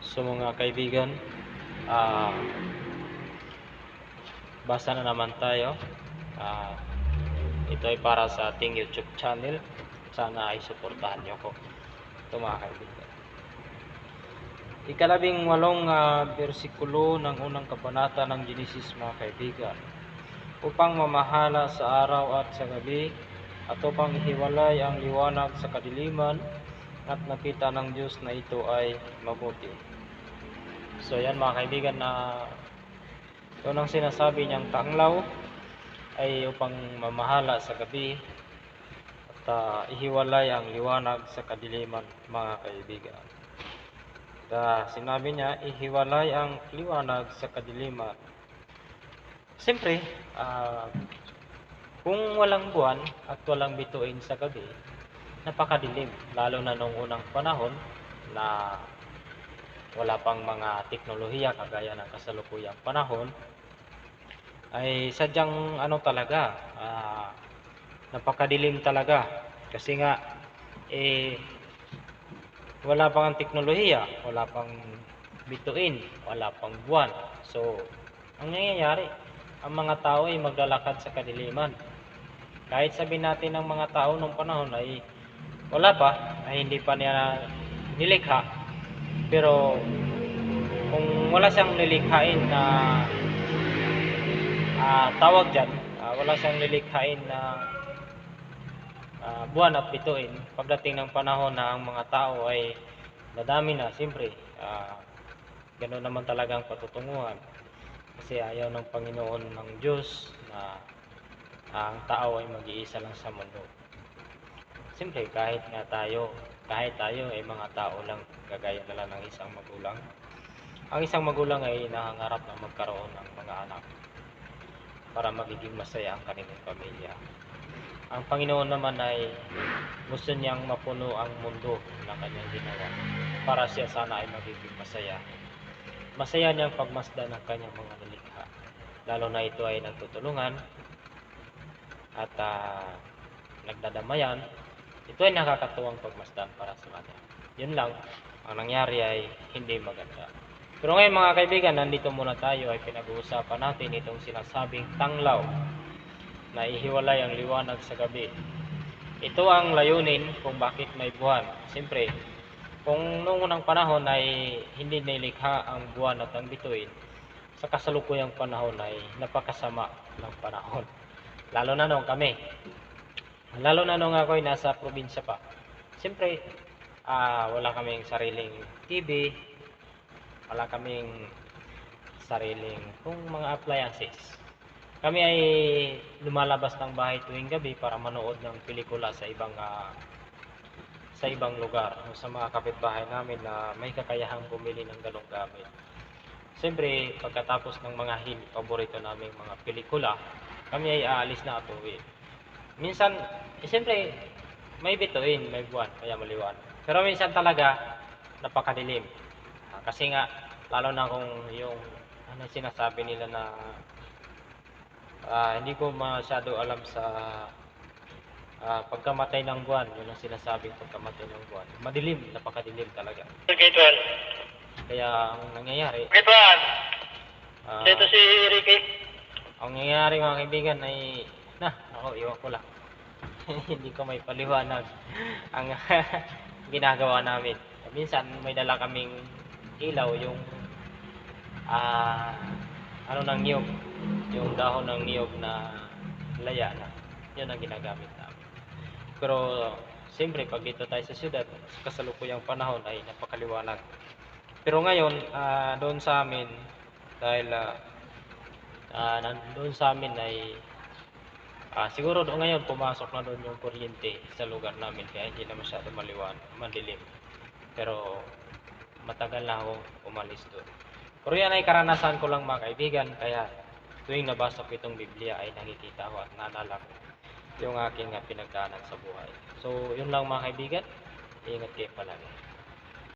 So mga kaibigan, ah, basa na naman tayo. Ah, ito ay para sa ating YouTube channel. Sana ay suportahan niyo ko. Ito mga kaibigan. Ikalabing-walong bersikulo ng unang kabanata ng Genesis mga kaibigan. Upang mamahala sa araw at sa gabi, at upang ihiwalay ang liwanag sa kadiliman, at nakita ng Diyos na ito ay mabuti. So yan mga kaibigan, na yun ang sinasabi niyang tanglaw ay upang mamahala sa gabi at ihiwalay ang liwanag sa kadiliman mga kaibigan. Sinabi niya, ihiwalay ang liwanag sa kadiliman. Siyempre, kung walang buwan at walang bituin sa gabi, napakadilim. Lalo na nung unang panahon na wala pang mga teknolohiya kagaya ng kasalukuyang panahon, ay sadyang talaga, napakadilim talaga. Kasi nga, wala pang teknolohiya, wala pang bituin, wala pang buwan. So, ang nangyayari, ang mga tao ay maglalakad sa kadiliman. Kahit sabihin natin ng mga tao nung panahon ay wala pa, ay hindi pa niya nilikha. Pero, kung wala siyang nilikhain na tawag dyan, wala siyang nilikhain na buwan at bituin, pagdating ng panahon na ang mga tao ay nadami na, siyempre, ganoon naman talagang patutunguhan. Kasi ayaw ng Panginoon ng Diyos na ang tao ay mag-iisa lang sa mundo. Siyempre, kahit tayo ay mga tao lang, gagaya na lang ng isang magulang. Ang isang magulang ay nangangarap na magkaroon ng mga anak para magiging masaya ang kanilang pamilya. Ang Panginoon naman ay gusto niyang mapuno ang mundo na kanyang ginawa para siya sana ay magiging masaya. Masaya niyang pagmasdan ng kanyang mga nilikha. Lalo na ito ay nagtutulungan at nagdadamayan. Ito ay nakakatuwang pagmasdan para sa kanya. Yun lang, ang nangyari ay hindi maganda. Pero ngayon mga kaibigan, nandito muna tayo ay pinag-uusapan natin itong sinasabing tanglaw na ihiwalay ang liwanag sa gabi. Ito ang layunin kung bakit may buwan. Siyempre, kung noong unang panahon ay hindi nilikha ang buwan at ang bituin, sa kasalukuyang panahon ay napakasama ng panahon. Lalo na nung ako ay nasa probinsya pa. Siyempre, wala kaming sariling TV, wala kaming sariling mga appliances. Kami ay lumalabas ng bahay tuwing gabi para manood ng pelikula sa ibang lugar, sa mga kapitbahay namin na may kakayahang bumili ng ganong gamit. Siyempre, pagkatapos ng mga paborito naming mga pelikula, kami ay aalis na at uwi. Minsan, siyempre, may bituin, may buwan, kaya maliwan. Pero minsan talaga, napakadilim. Kasi nga, lalo na kung yung sinasabi nila na hindi ko masyado alam sa pagkamatay ng buwan. Yun ang sinasabing pagkamatay ng buwan. Madilim, napakadilim talaga. Okay, Tuan. Kaya ang nangyayari, Okay, Tuan. Dito si Ricky. ang nangyayari mga kaibigan ay, ako, iwan ko lang. Hindi ko may paliwanag ang ginagawa namin. Minsan may dala kaming ilaw, yung ng niyog, yung dahon ng niyog na laya na, yun ang ginagamit namin. Pero siyempre pag dito tayo sa syudad, sa kasalukuyang panahon ay napakaliwanag. Pero ngayon, doon sa amin, dahil doon sa amin ay siguro doon ngayon pumasok na doon yung kuryente sa lugar namin, kaya hindi na masyado madilim. Pero matagal na akong umalis doon. Pero yan ay karanasan ko lang mga kaibigan, kaya tuwing nabasa ko itong Biblia ay nakikita ko at naalala ko yung aking pinagdaanan sa buhay. So yun lang mga kaibigan, ingat kayo palagi.